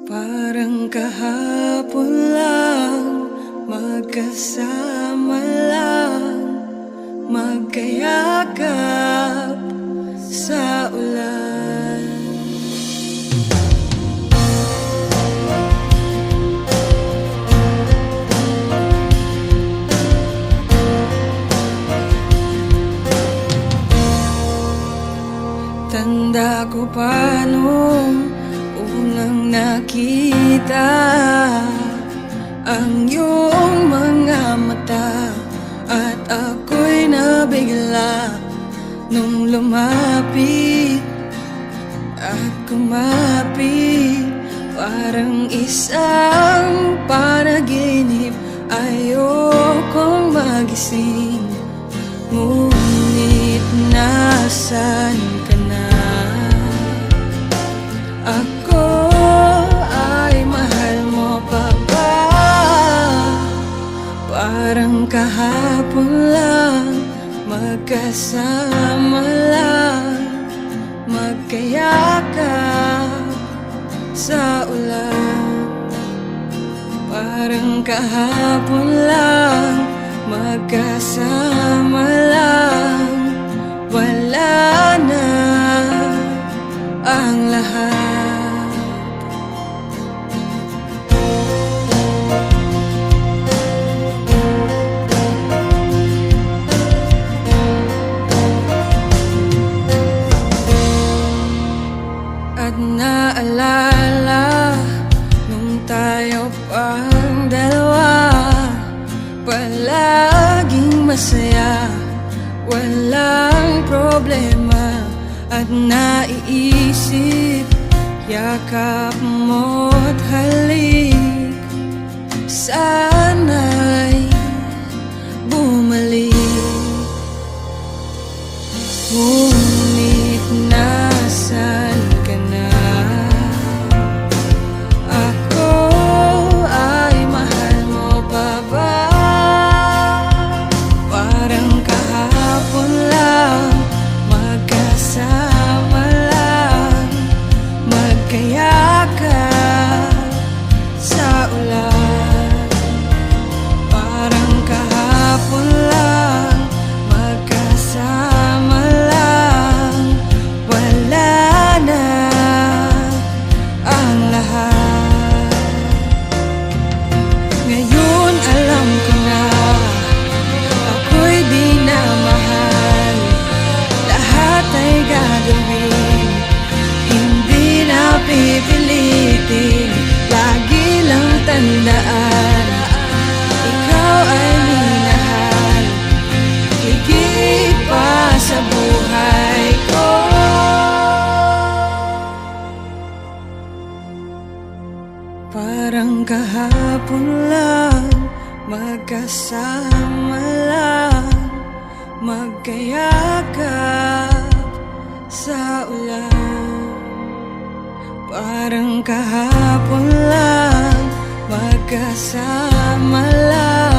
Parang kahapon lang, magkasama lang, magkayakap sa ulan. Tanda ko pa nung unang nakita ang iyong mga mata, at ako'y nabigla nung lumapit at kumapit. Parang isang panaginip, ayokong magising. Ngunit nasan ka na? Ako ay mahal mo pa ba? Parang kahapon lang, magkasama lang, magkayakap sa ulan. Parang kahapon lang, magkasama lang, wala na ang lahat. At naalala nung tayo pang dalawa, palaging masaya, walang problema. At naiisip, yakap mo't halik, sana'y bumalik. Ngunit nasan ka na? Ako ay mahal mo pa ba? Parang kahapon lang, magkasama lang, magkayakap sa ulan. Parang kahapon lang, magkasama lang, wala na ang lahat. Ngayon alam ko na ako'y di na mahal, lahat ay gagawin, hindi na pipilitin. Lagi lang tandaan, ikaw ay minahal, higit pa sa buhay ko. Parang kahapon lang, magkasama lang, magkayakap sa ulan. Parang kahapon lang, magkasama lang,